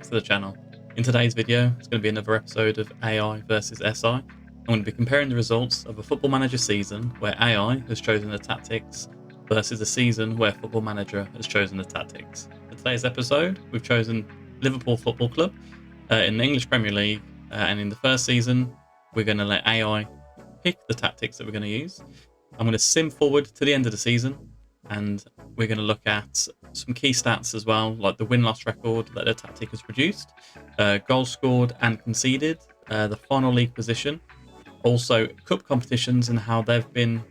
to the channel. In today's video, it's going to be another episode of AI versus SI. I'm going to be comparing the results of a Football Manager season where AI has chosen the tactics versus a season where Football Manager has chosen the tactics. For today's episode, we've chosen Liverpool Football Club in the English Premier League, and in the first season, we're going to let AI pick the tactics that we're going to use. I'm going to sim forward to the end of the season, and we're going to look at some key stats as well, like the win-loss record that the tactic has produced, goals scored and conceded, the final league position, also cup competitions and how they've been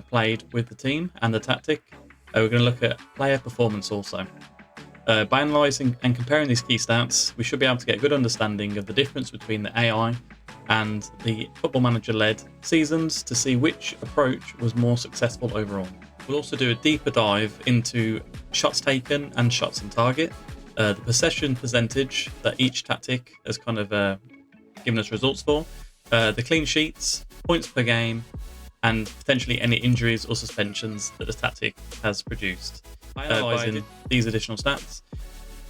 played with the team and the tactic. We're going to look at player performance also. By analysing and comparing these key stats, we should be able to get a good understanding of the difference between the AI and the Football Manager-led seasons to see which approach was more successful overall. We'll also do a deeper dive into shots taken and shots on target, the possession percentage that each tactic has kind of given us results for, the clean sheets, points per game, and potentially any injuries or suspensions that the tactic has produced. By analysing these additional stats,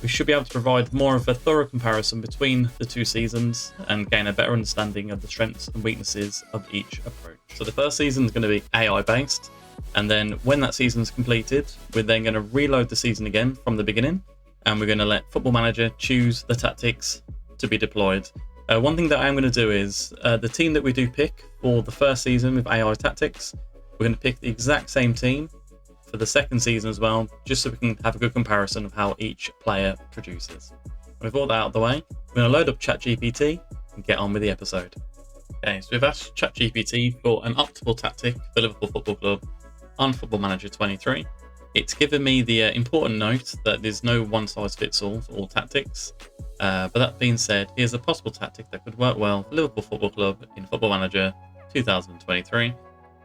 we should be able to provide more of a thorough comparison between the two seasons and gain a better understanding of the strengths and weaknesses of each approach. So the first season is going to be AI based, and then when that season is completed, we're then going to reload the season again from the beginning, and we're going to let Football Manager choose the tactics to be deployed. One thing that I'm going to do is the team that we do pick for the first season with AI tactics, we're going to pick the exact same team for the second season as well, just so we can have a good comparison of how each player produces. With all that out of the way, we're going to load up ChatGPT and get on with the episode. Okay, so we've asked ChatGPT for an optimal tactic for Liverpool Football Club on Football Manager 23. It's given me the important note that there's no one-size-fits-all for all tactics. But that being said, here's a possible tactic that could work well for Liverpool Football Club in Football Manager 2023.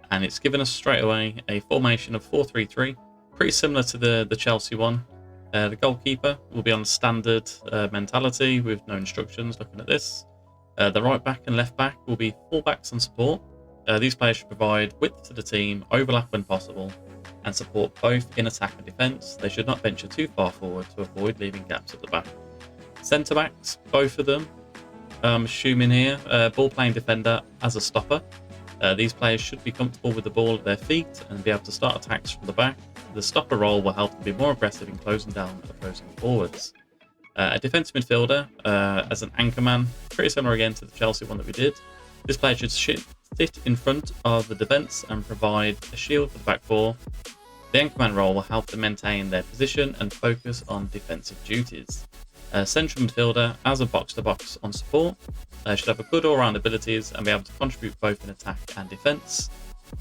And it's given us straight away a formation of 4-3-3, pretty similar to the Chelsea one. The goalkeeper will be on standard mentality with no instructions looking at this. The right back and left back will be full backs and support. These players should provide width to the team, overlap when possible, and support both in attack and defence. They should not venture too far forward to avoid leaving gaps at the back. Centre backs, both of them, I'm assuming here, ball playing defender as a stopper. These players should be comfortable with the ball at their feet and be able to start attacks from the back. The stopper role will help them be more aggressive in closing down opposing forwards. A defensive midfielder as an anchorman, pretty similar again to the Chelsea one that we did. This player should sit in front of the defence and provide a shield for the back four. The anchorman role will help them maintain their position and focus on defensive duties. Central midfielder as a box-to-box on support should have a good all-round abilities and be able to contribute both in attack and defence.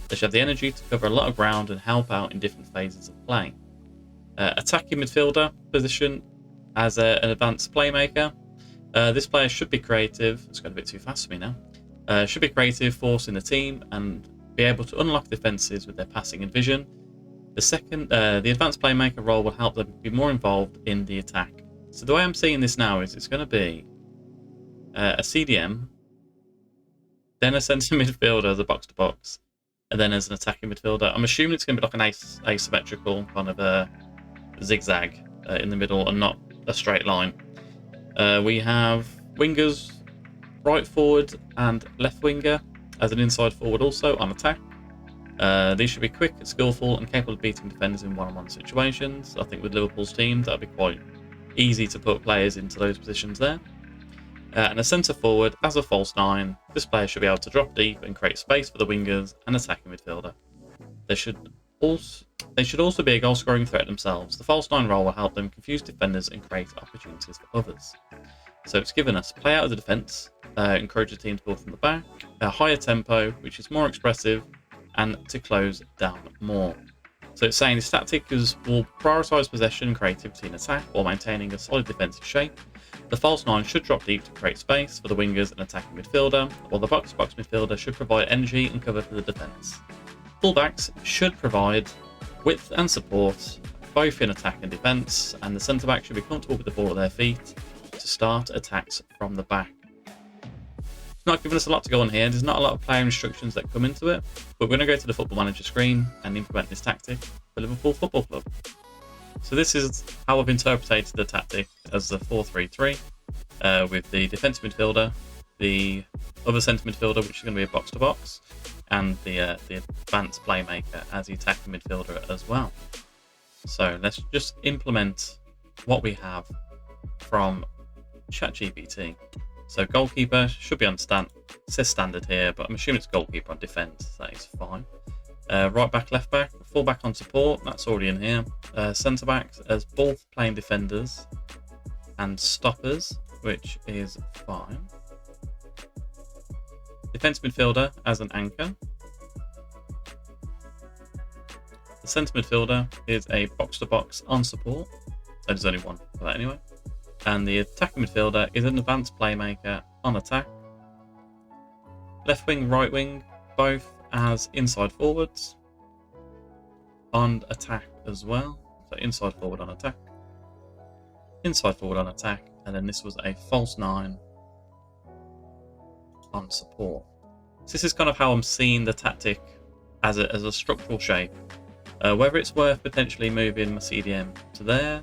They should have the energy to cover a lot of ground and help out in different phases of play. Attacking midfielder position as an advanced playmaker. This player should be creative. It's got a bit too fast for me now. Should be creative, force in the team, and be able to unlock defences with their passing and vision. The advanced playmaker role will help them be more involved in the attack. So the way I'm seeing this now is it's going to be a CDM, then a centre midfielder as a box-to-box, and then as an attacking midfielder. I'm assuming it's going to be like an asymmetrical kind of a zigzag in the middle and not a straight line. We have wingers, right forward and left winger as an inside forward also on attack. These should be quick, skillful and capable of beating defenders in one-on-one situations. I think with Liverpool's team that'll be quite easy to put players into those positions there. And a centre forward as a false nine, this player should be able to drop deep and create space for the wingers and attacking midfielder. They should also be a goal scoring threat themselves. The false nine role will help them confuse defenders and create opportunities for others. So it's given us play out of the defence, encourage the team to build from the back, a higher tempo which is more expressive, and to close down more. So it's saying this tactic will prioritise possession and creativity in attack while maintaining a solid defensive shape. The false nine should drop deep to create space for the wingers and attacking midfielder, while the box-to-box midfielder should provide energy and cover for the defence. Fullbacks should provide width and support, both in attack and defence, and the centre-back should be comfortable with the ball at their feet to start attacks from the back. It's not giving us a lot to go on here. There's not a lot of player instructions that come into it, but we're going to go to the Football Manager screen and implement this tactic for Liverpool Football Club. So this is how I've interpreted the tactic as the 4-3-3. with the defensive midfielder, the other centre midfielder, which is going to be a box-to-box, and the advanced playmaker as the attacking midfielder as well. So let's just implement what we have from ChatGPT. So goalkeeper should be on stand. It says standard here, but I'm assuming it's goalkeeper on defence. That is fine. Right back, left back, full back on support. That's already in here. Centre backs as both playing defenders and stoppers, which is fine. Defence midfielder as an anchor. The centre midfielder is a box-to-box on support. So there's only one for that anyway. And the attacking midfielder is an advanced playmaker on attack. Left wing, right wing, both as inside forwards on attack as well. So inside forward on attack, inside forward on attack, and then this was a false 9 on support. So this is kind of how I'm seeing the tactic as a structural shape. Whether it's worth potentially moving my CDM to there,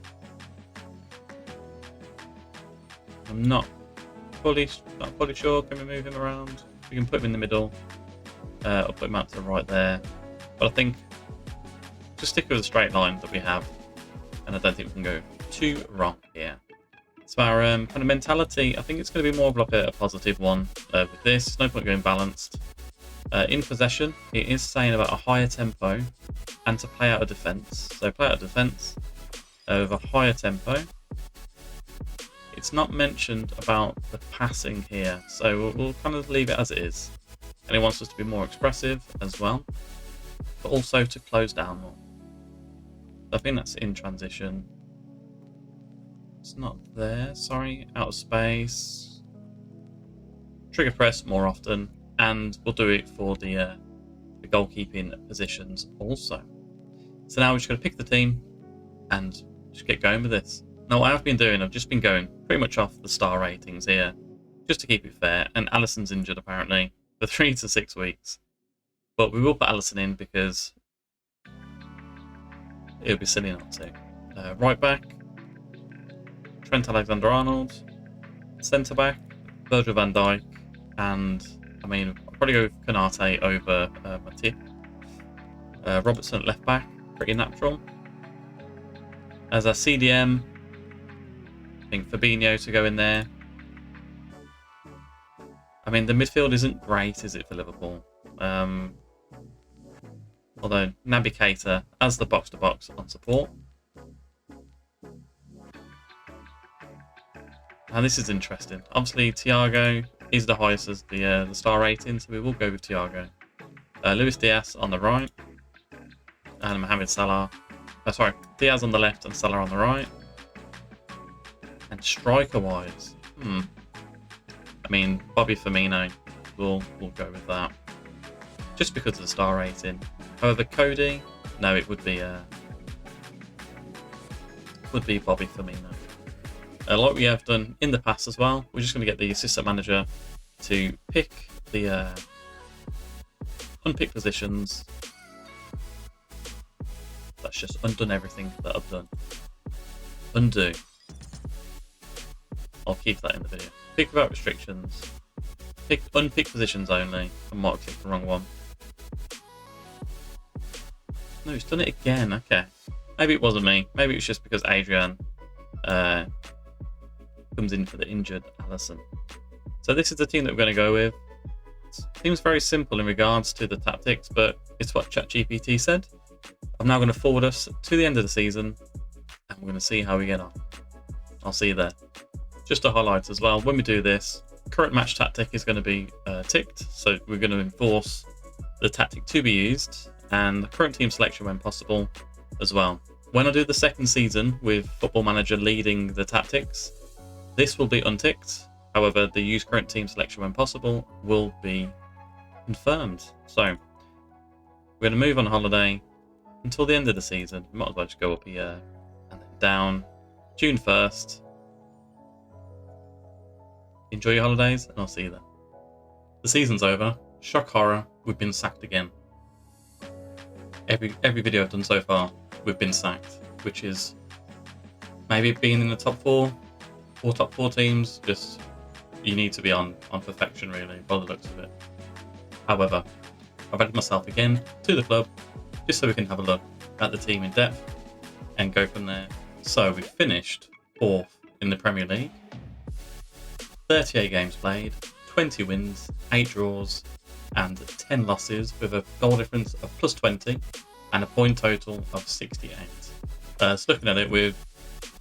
I'm not fully sure. Can we move him around? We can put him in the middle. I'll put him out to the right there. But I think just stick with the straight line that we have, and I don't think we can go too wrong here. So our kind of mentality, I think it's going to be more of like a positive one with this. There's no point going balanced. In possession, it is saying about a higher tempo and to play out of defence. So play out of defence with a higher tempo. It's not mentioned about the passing here, so we'll kind of leave it as it is. And it wants us to be more expressive as well, but also to close down more. I think that's in transition. It's not there, sorry, out of space. Trigger press more often, and we'll do it for the goalkeeping positions also. So now we're just going to pick the team and just get going with this. Now what I've been doing, I've just been going pretty much off the star ratings here, just to keep it fair, and Alisson's injured apparently for 3 to 6 weeks. But we will put Alisson in because it would be silly not to. Right back, Trent Alexander-Arnold. Centre back, Virgil van Dijk. And, I mean, I'll probably go with Konate over Matip. Robertson at left back, pretty natural. As our CDM, I think Fabinho to go in there. I mean, the midfield isn't great, is it, for Liverpool? Although Naby Keita as the box-to-box on support. And this is interesting. Obviously, Thiago is the highest as the star rating, so we will go with Thiago. Luis Diaz on the right, and Mohamed Salah. Diaz on the left and Salah on the right. And striker-wise, I mean, Bobby Firmino, we'll go with that, just because of the star rating. However, Cody, no, it would be Bobby Firmino. Like we have done in the past as well, we're just going to get the assistant manager to pick the unpick positions. That's just undone everything that I've done. Undo. I'll keep that in the video. Pick without restrictions. Unpick positions only. I might have clicked the wrong one. No, it's done it again. Okay. Maybe it wasn't me. Maybe it's just because Adrian comes in for the injured Alisson. So this is the team that we're going to go with. It seems very simple in regards to the tactics, but it's what ChatGPT said. I'm now going to forward us to the end of the season, and we're going to see how we get on. I'll see you there. Just to highlight as well, when we do this, current match tactic is going to be ticked, so we're going to enforce the tactic to be used, and the current team selection when possible as well. When I do the second season with Football Manager leading the tactics, this will be unticked. However, the use current team selection when possible will be confirmed. So we're going to move on holiday until the end of the season. We might as well just go up here and then down. June 1st. Enjoy your holidays, and I'll see you then. The season's over. Shock horror, we've been sacked again. Every video I've done so far, we've been sacked, which is maybe being in the top 4. top four teams, just you need to be on perfection really, by the looks of it. However, I've added myself again to the club, just so we can have a look at the team in depth and go from there. So we finished 4th in the Premier League, 38 games played, 20 wins, 8 draws, and 10 losses, with a goal difference of plus 20 and a point total of 68. So looking at it, we're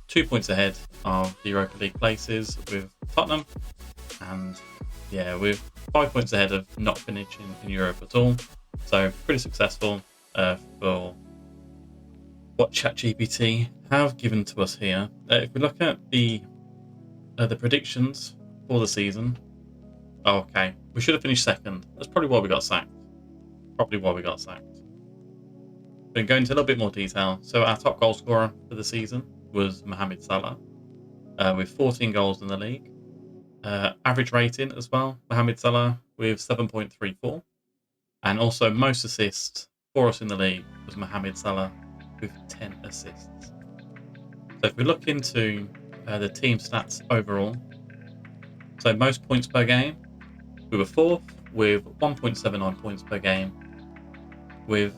2 points ahead of the Europa League places with Tottenham, and yeah, we're 5 points ahead of not finishing in Europe at all. So pretty successful for what ChatGPT have given to us here. If we look at the predictions for the season, okay, we should have finished 2nd. That's probably why we got sacked. Then going into a little bit more detail. So our top goal scorer for the season was Mohamed Salah, with 14 goals in the league. Average rating as well, Mohamed Salah with 7.34. And also most assists for us in the league was Mohamed Salah with 10 assists. So if we look into the team stats overall, so most points per game, we were 4th with 1.79 points per game. With,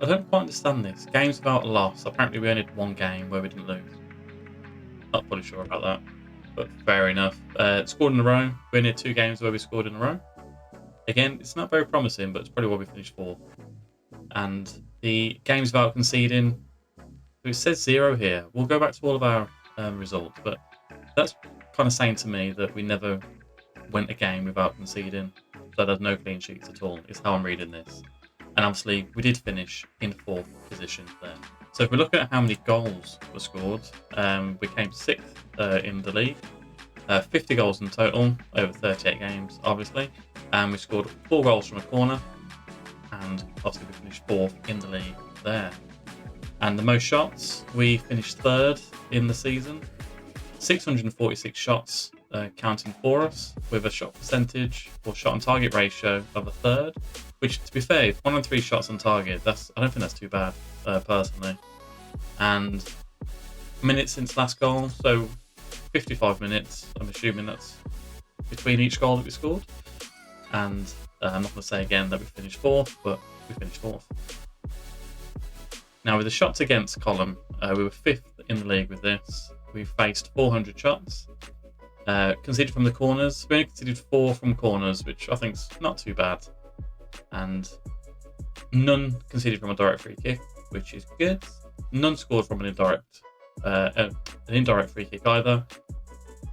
I don't quite understand this, games without a loss. Apparently we only had 1 game where we didn't lose. Not fully sure about that, but fair enough. Scored in a row, we only had 2 games where we scored in a row. Again, it's not very promising, but it's probably why we finished 4th. And the games without conceding, it says 0 here. We'll go back to all of our results, but that's kind of saying to me that we never went a game without conceding. So there's no clean sheets at all, is how I'm reading this. And obviously, we did finish in 4th position there. So if we look at how many goals were scored, we came 6th in the league. 50 goals in total over 38 games, obviously. And we scored 4 goals from a corner. And obviously we finished 4th in the league there. And the most shots, we finished 3rd in the season. 646 shots counting for us, with a shot percentage or shot on target ratio of 1/3. Which, to be fair, 1 on 3 shots on target, I don't think that's too bad, personally. And minutes since last goal, so 55 minutes. I'm assuming that's between each goal that we scored. And I'm not going to say again that we finished 4th, but we finished 4th. Now, with the shots against column, we were 5th in the league with this. We faced 400 shots. Conceded from the corners. We only conceded 4 from corners, which I think is not too bad. And none conceded from a direct free kick, which is good. None scored from an indirect free kick either.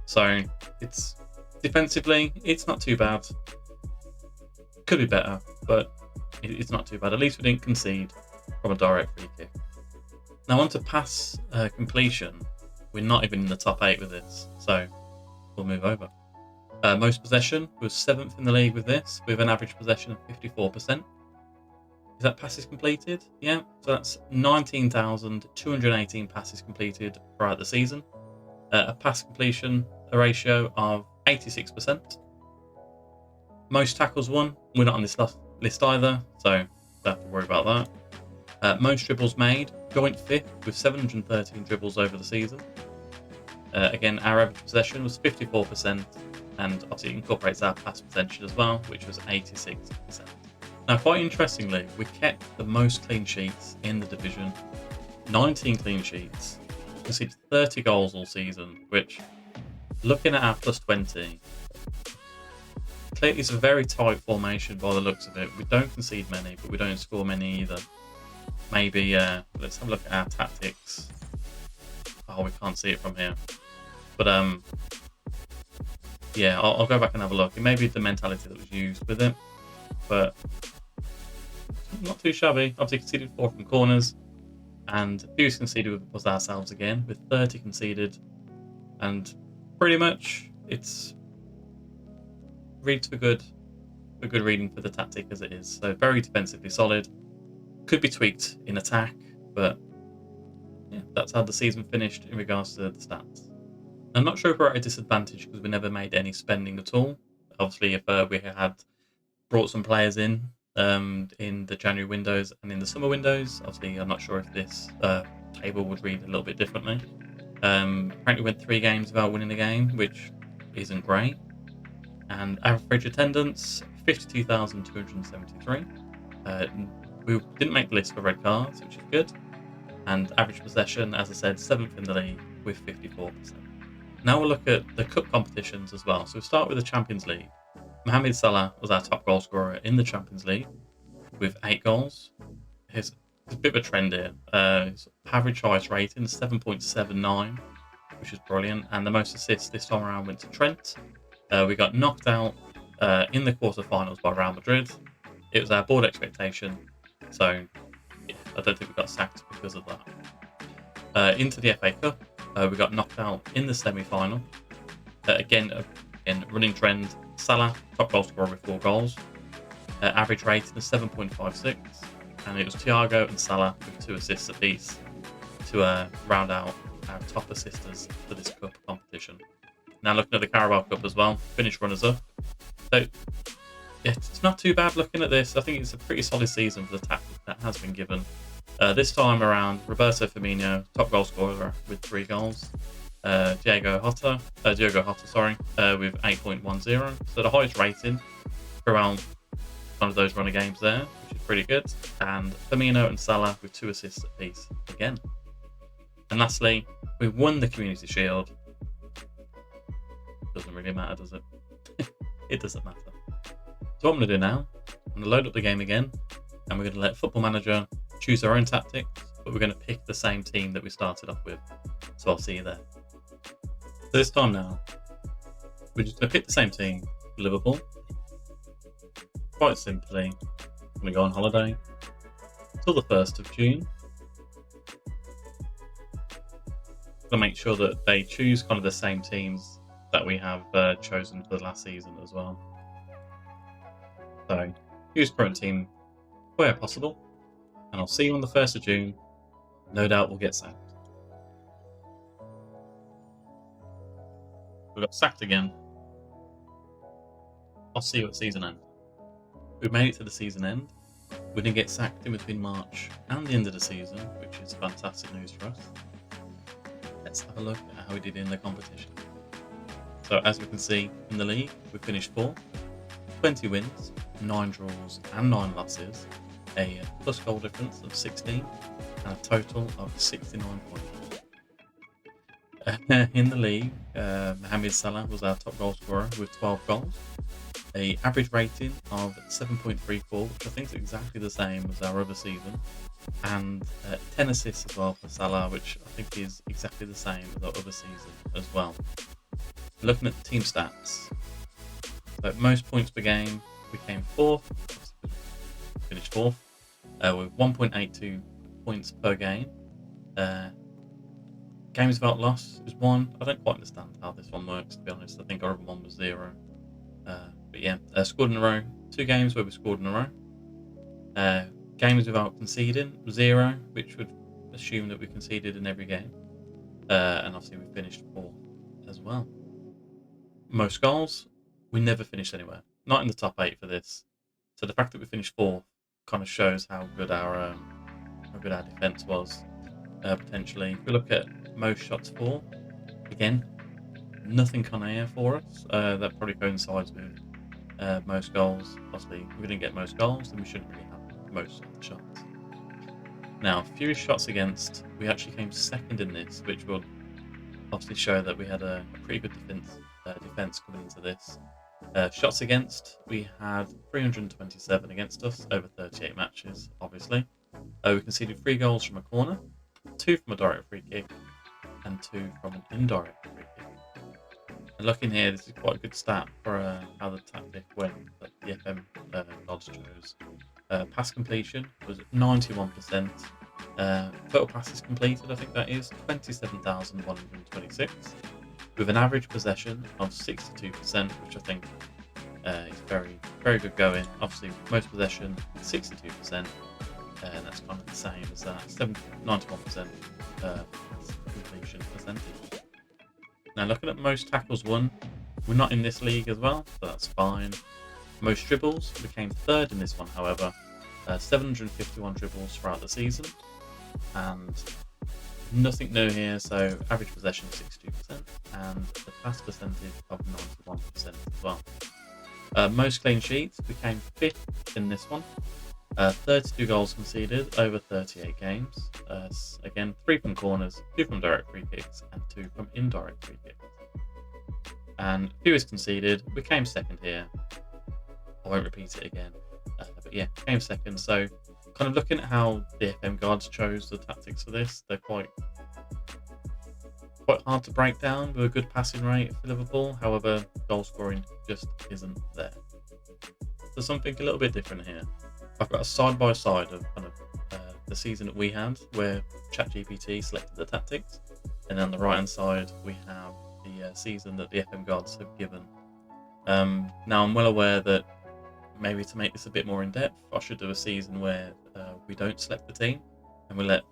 So it's defensively, it's not too bad. Could be better, but it's not too bad. At least we didn't concede from a direct free kick. Now on to pass completion. We're not even in the top 8 with this, so we'll move over. Most possession was 7th in the league with this, with an average possession of 54%. Is that passes completed? Yeah, so that's 19,218 passes completed throughout the season. A pass completion ratio of 86%. Most tackles won. We're not on this list either, so don't have to worry about that. Most dribbles made, joint 5th with 713 dribbles over the season. Again, our average possession was 54%, and obviously it incorporates our pass percentage as well, which was 86%. Now, quite interestingly, we kept the most clean sheets in the division, 19 clean sheets. We conceded 30 goals all season, which, looking at our plus 20, clearly it's a very tight formation by the looks of it. We don't concede many, but we don't score many either. Maybe, let's have a look at our tactics. Oh, we can't see it from here. But, yeah, I'll go back and have a look. It may be the mentality that was used with it, but not too shabby. Obviously conceded 4 from corners, and fewest conceded was ourselves again, with 30 conceded. And pretty much it's reads for good reading for the tactic as it is. So very defensively solid. Could be tweaked in attack, but yeah, that's how the season finished in regards to the stats. I'm not sure if we're at a disadvantage because we never made any spending at all. Obviously, if we had brought some players in the January windows and in the summer windows, obviously I'm not sure if this table would read a little bit differently. Apparently went 3 games without winning a game, which isn't great. And average attendance, 52,273. We didn't make the list for red cards, which is good. And average possession, as I said, 7th in the league with 54%. Now we'll look at the cup competitions as well. So we'll start with the Champions League. Mohamed Salah was our top goal scorer in the Champions League with 8 goals. There's a bit of a trend here. His average highest rating is 7.79, which is brilliant. And the most assists this time around went to Trent. We got knocked out in the quarterfinals by Real Madrid. It was our board expectation. So, yeah, I don't think we got sacked because of that. Into the FA Cup, we got knocked out in the semi-final. Again, running trend. Salah, top goal scorer with 4 goals. Average rating is 7.56. And it was Thiago and Salah with 2 assists apiece to round out our top assisters for this cup competition. Now looking at the Carabao Cup as well, finished runners-up. So yeah, it's not too bad looking at this. I think it's a pretty solid season for the tactic that has been given. This time around, Roberto Firmino, top goal scorer with 3 goals. Diogo Jota, with 8.10. So the highest rating around one of those runner games there, which is pretty good. And Firmino and Salah with 2 assists apiece again. And lastly, we won the Community Shield. Doesn't really matter, does it? It doesn't matter. So what I'm going to do now, I'm going to load up the game again, and we're going to let Football Manager choose their own tactics, but we're going to pick the same team that we started off with. So I'll see you there. So this time now, we're just going to pick the same team, Liverpool. Quite simply, I'm going to go on holiday till the 1st of June. I'm going to make sure that they choose kind of the same teams that we have chosen for the last season as well. So, use current team where possible, and I'll see you on the 1st of June. No doubt we'll get sacked. We got sacked again. I'll see you at season end. We've made it to the season end. We didn't get sacked in between March and the end of the season, which is fantastic news for us. Let's have a look at how we did in the competition. So as we can see in the league, we finished 4th, 20 wins, 9 draws and 9 losses, a plus goal difference of 16 and a total of 69 points. In the league, Mohamed Salah was our top goal scorer with 12 goals, a average rating of 7.34, which I think is exactly the same as our other season, and 10 assists as well for Salah, which I think is exactly the same as our other season as well. Looking at the team stats, so most points per game, we came 4th, finished 4th, with 1.82 points per game. Games without loss is 1. I don't quite understand how this one works, to be honest. I think our other one was 0. But yeah, scored in a row. 2 games where we scored in a row. Games without conceding, 0, which would assume that we conceded in every game. And obviously we finished 4th as well. Most goals, we never finished anywhere. Not in the top 8 for this. So the fact that we finished 4th kind of shows how good our defence was, potentially. If we look at most shots for, again, nothing kind of here for us. That probably coincides with most goals. Obviously, if we didn't get most goals, then we shouldn't really have most of the shots. Now, fewest shots against, we actually came 2nd in this, which will obviously show that we had a pretty good defence coming into this. Shots against, we had 327 against us over 38 matches, obviously. We conceded 3 goals from a corner, 2 from a direct free kick, and 2 from an indirect free kick. And looking here, this is quite a good stat for how the tactic went that the FM gods chose. Pass completion was 91%. Total passes completed, I think that is 27,126, with an average possession of 62%, which I think is very, very good going. Obviously, most possession 62%, and that's kind of the same as that 91% completion percentage. Now, looking at most tackles won, we're not in this league as well, so that's fine. Most dribbles, we came 3rd in this one, however, 751 dribbles throughout the season, and Nothing new here, so average possession 62% and the pass percentage of 91% as well. Most clean sheets, we came 5th in this one. 32 goals conceded over 38 games. Again, 3 from corners, 2 from direct free kicks, and 2 from indirect free kicks. And fewest conceded, we came 2nd here. I won't repeat it again, but yeah, came 2nd. So, kind of looking at how the FM guards chose the tactics for this, they're quite hard to break down with a good passing rate for Liverpool. However, goal scoring just isn't there. So something a little bit different here. I've got a side-by-side of kind of the season that we had where ChatGPT selected the tactics, and on the right-hand side we have the season that the FM gods have given. Now I'm well aware that maybe to make this a bit more in-depth, I should do a season where we don't select the team and we let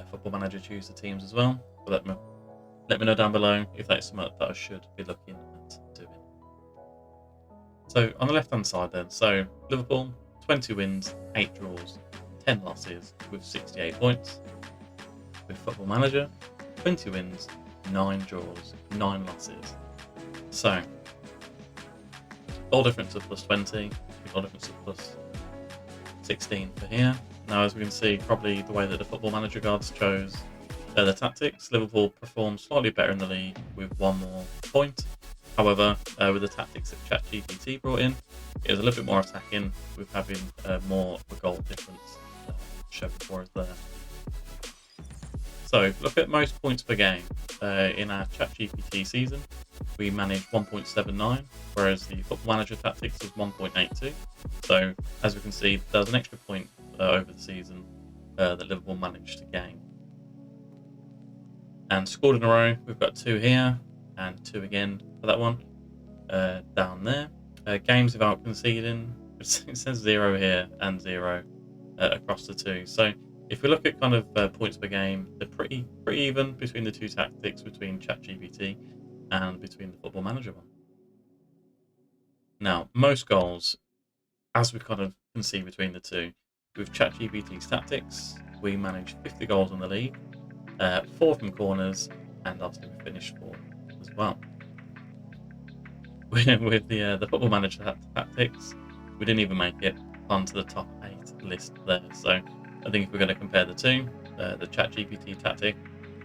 Football Manager choose the teams as well. But let me know down below if that's something that I should be looking at doing. So on the left-hand side then, so Liverpool, 20 wins, 8 draws, 10 losses with 68 points. With Football Manager, 20 wins, 9 draws, 9 losses. So, goal difference of plus 20, goal difference of plus 16 for here. Now, as we can see, probably the way that the Football Manager guards chose the tactics, Liverpool performed slightly better in the league with 1 more point. However, with the tactics that ChatGPT brought in, it was a little bit more attacking, with having more of a goal difference shown for us there. So, look at most points per game. In our ChatGPT season, we managed 1.79, whereas the Football Manager tactics was 1.82. So, as we can see, there's an extra point over the season that Liverpool managed to gain. And scored in a row, we've got 2 here and 2 again for that one down there. Games without conceding, it says 0 here and 0 across the 2. So if we look at kind of points per game, they're pretty even between the 2 tactics, between ChatGPT and between the Football Manager one. Now, most goals, as we kind of can see between the 2, with ChatGPT's tactics, we managed 50 goals in the league, 4 from corners, and obviously we finished 4th as well. With the Football Manager tactics, we didn't even make it onto the top 8 list there. So I think if we're going to compare the 2, the ChatGPT tactic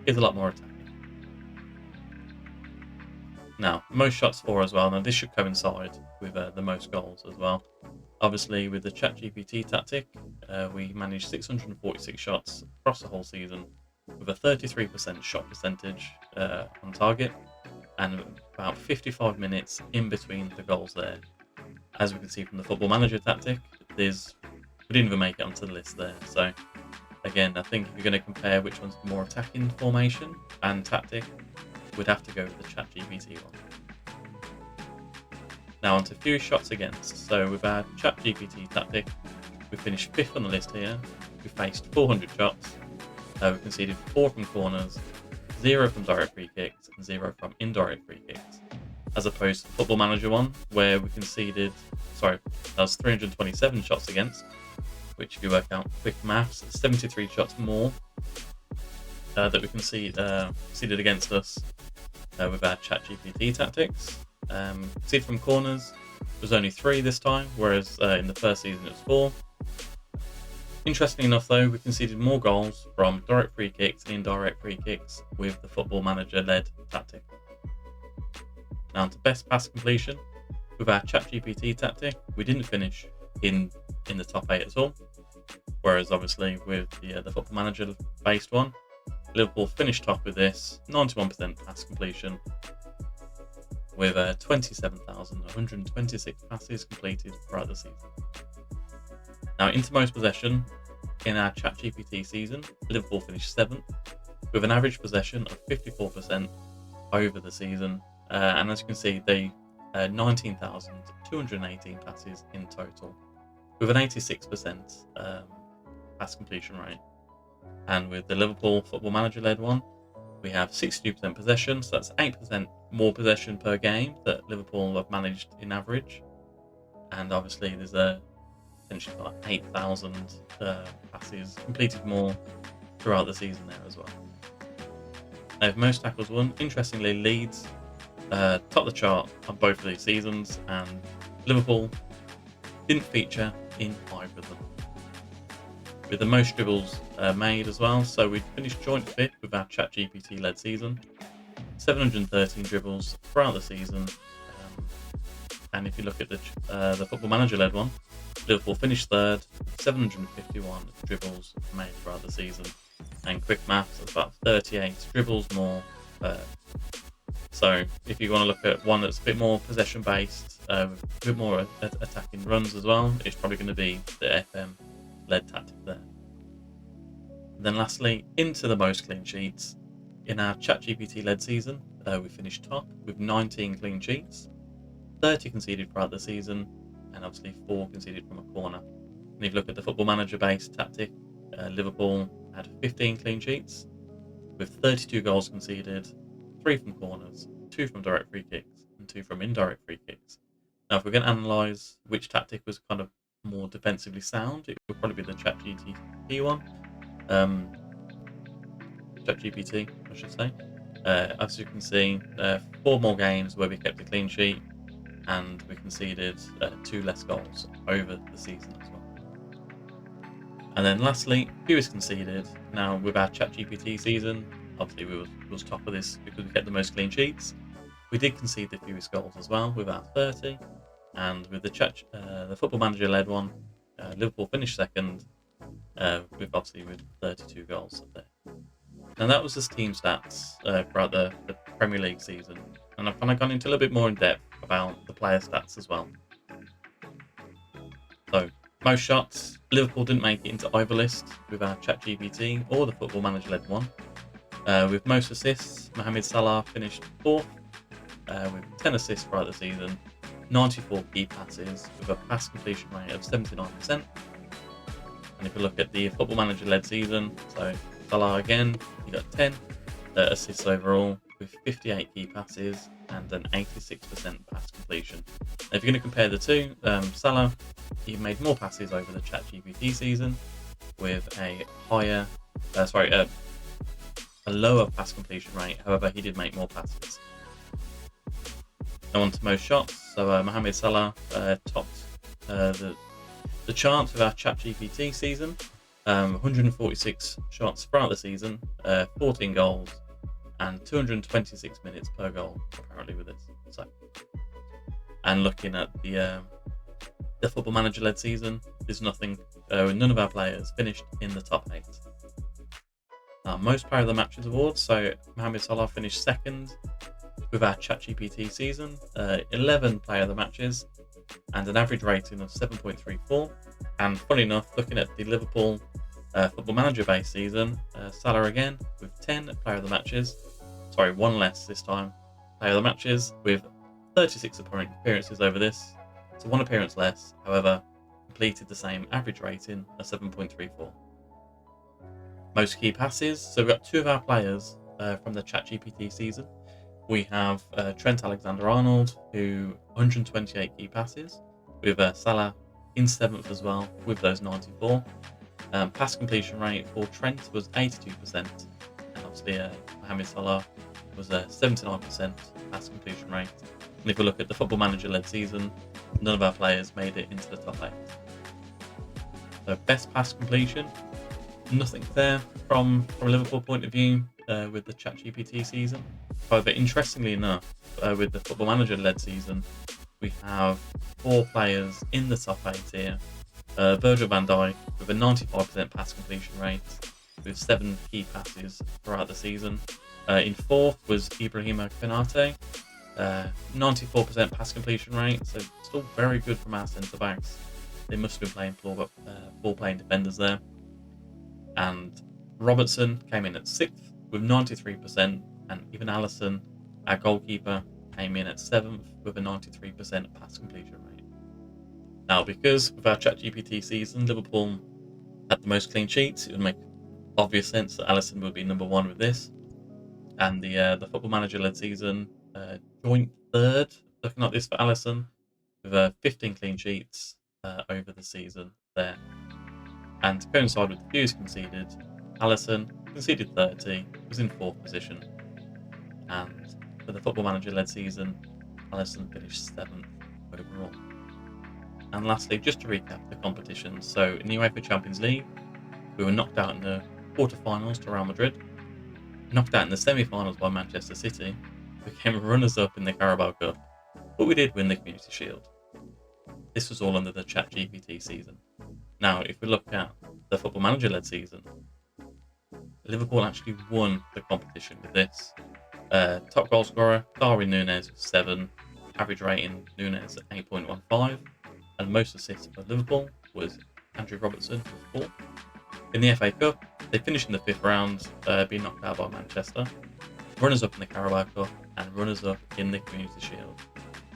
is a lot more attacking. Now, most shots for as well. Now this should coincide with the most goals as well. Obviously, with the ChatGPT tactic, we managed 646 shots across the whole season, with a 33% shot percentage on target, and about 55 minutes in between the goals there. As we can see from the Football Manager tactic, we didn't even make it onto the list there. So again, I think if you're going to compare which one's the more attacking formation and tactic, we'd have to go with the ChatGPT one. Now onto few shots against. So with our ChatGPT tactic, we finished 5th on the list here. We faced 400 shots. We conceded 4 from corners, 0 from direct free kicks, and 0 from indirect free kicks. As opposed to the Football Manager one, where we conceded, that was 327 shots against, which if you work out quick maths, 73 shots more that we conceded against us with our ChatGPT tactics. Conceded from corners was only 3 this time, whereas in the first season it was 4. Interestingly enough though, we conceded more goals from direct free kicks and indirect free kicks with the Football Manager led tactic. Now to best pass completion, with our ChatGPT tactic, we didn't finish in the top 8 at all, whereas obviously with the Football Manager based one, Liverpool finished top with this 91% pass completion, with 27,126 passes completed throughout the season. Now into most possession, in our ChatGPT season, Liverpool finished 7th with an average possession of 54% over the season, and as you can see, they 19,218 passes in total, with an 86% pass completion rate. And with the Liverpool Football Manager led one, we have 62% possession, so that's 8% more possession per game that Liverpool have managed in average. And obviously there's essentially like 8,000 passes completed more throughout the season there as well. They have most tackles won. Interestingly, Leeds top the chart on both of these seasons, and Liverpool didn't feature in either of them. With the most dribbles made as well, so we finished joint fifth with our ChatGPT led season, 713 dribbles throughout the season. And if you look at the Football Manager led one, Liverpool finished third, 751 dribbles made throughout the season. And quick maths, that's about 38 dribbles more. So if you want to look at one that's a bit more possession based, with a bit more attacking runs as well, it's probably going to be the FM led tactic there. And then lastly, into the most clean sheets. In our ChatGPT led season, we finished top with 19 clean sheets, 30 conceded throughout the season, and obviously 4 conceded from a corner. And if you look at the Football Manager based tactic, Liverpool had 15 clean sheets with 32 goals conceded, 3 from corners, 2 from direct free kicks, and 2 from indirect free kicks. Now, if we're going to analyse which tactic was kind of more defensively sound, it would probably be the ChatGPT one. ChatGPT, I should say. As you can see, 4 more games where we kept a clean sheet, and we conceded 2 less goals over the season as well. And then lastly, fewest conceded. Now, with our ChatGPT season, obviously we was top of this because we kept the most clean sheets. We did concede the fewest goals as well with our 30, and with the Football Manager led one, Liverpool finished second with 32 goals up there. And that was just team stats throughout the Premier League season, and I've kind of gone into a little bit more in depth about the player stats as well. So, most shots, Liverpool didn't make it into either list with our ChatGPT or the Football Manager led one. With most assists, Mohamed Salah finished 4th with 10 assists throughout the season, 94 key passes with a pass completion rate of 79%. And if you look at the Football Manager led season, so Salah again, he got 10 assists overall with 58 key passes and an 86% pass completion. Now, if you're going to compare the two, Salah, he made more passes over the ChatGPT season with a lower pass completion rate. However, he did make more passes. Now on to most shots. So Mohamed Salah topped the charts with our ChatGPT season. 146 shots throughout the season, 14 goals, and 226 minutes per goal, apparently, with this. So, and looking at the Football Manager led season, there's nothing. None of our players finished in the top 8. Most Player of the Matches awards. So Mohamed Salah finished second with our ChatGPT season, 11 Player of the Matches, and an average rating of 7.34. And funny enough, looking at the Liverpool Football Manager based season, Salah again with 10 Player of the Matches. Sorry, 1 less this time. Player of the Matches with 36 appearances over this. So 1 appearance less, however, completed the same average rating of 7.34. Most key passes. So we've got 2 of our players from the ChatGPT season. We have Trent Alexander-Arnold, who 128 key passes, with Salah in 7th as well, with those 94. Pass completion rate for Trent was 82%, and obviously Mohamed Salah was a 79% pass completion rate. And if we look at the Football Manager led season, none of our players made it into the top 8. So best pass completion, nothing there from a Liverpool point of view with the ChatGPT season. However, interestingly enough, with the Football Manager led season, we have 4 players in the top 8 here. Virgil van Dijk with a 95% pass completion rate with 7 key passes throughout the season. In 4th was Ibrahima Konate, 94% pass completion rate, so still very good from our centre backs. They must have been playing 4 playing defenders there. And Robertson came in at 6th with 93%, and even Alisson, our goalkeeper, came in at 7th with a 93% pass completion rate. Now, because with our ChatGPT season, Liverpool had the most clean sheets, it would make obvious sense that Alisson would be number 1 with this. And the Football Manager led season, joint 3rd, looking like this for Alisson, with 15 clean sheets over the season there. And to coincide with the fewest conceded, Alisson conceded 30, was in 4th position and for the Football Manager-led season, Alisson finished 7th overall. And lastly, just to recap the competitions, so in the UEFA Champions League, we were knocked out in the quarterfinals to Real Madrid, knocked out in the semi-finals by Manchester City, became runners-up in the Carabao Cup, but we did win the Community Shield. This was all under the ChatGPT season. Now, if we look at the Football Manager-led season, Liverpool actually won the competition with this. Top goal scorer, Darwin Núñez with 7, average rating Núñez at 8.15, and most assists for Liverpool was Andrew Robertson with 4. In the FA Cup, they finished in the 5th round, being knocked out by Manchester. Runners-up in the Carabao Cup and runners-up in the Community Shield.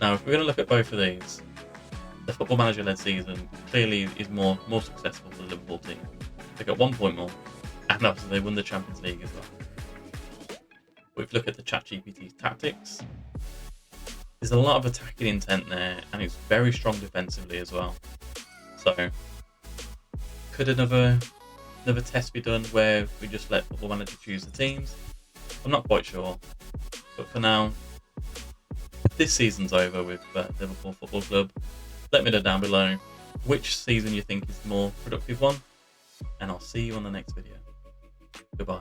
Now, if we're going to look at both of these, the Football Manager-led season clearly is more successful for the Liverpool team. They got 1 point more, and obviously they won the Champions League as well. We've looked at the ChatGPT's tactics. There's a lot of attacking intent there, and it's very strong defensively as well. So, could another test be done where we just let Football Manager choose the teams? I'm not quite sure, but for now, this season's over with Liverpool Football Club. Let me know down below which season you think is the more productive one, and I'll see you on the next video. Goodbye.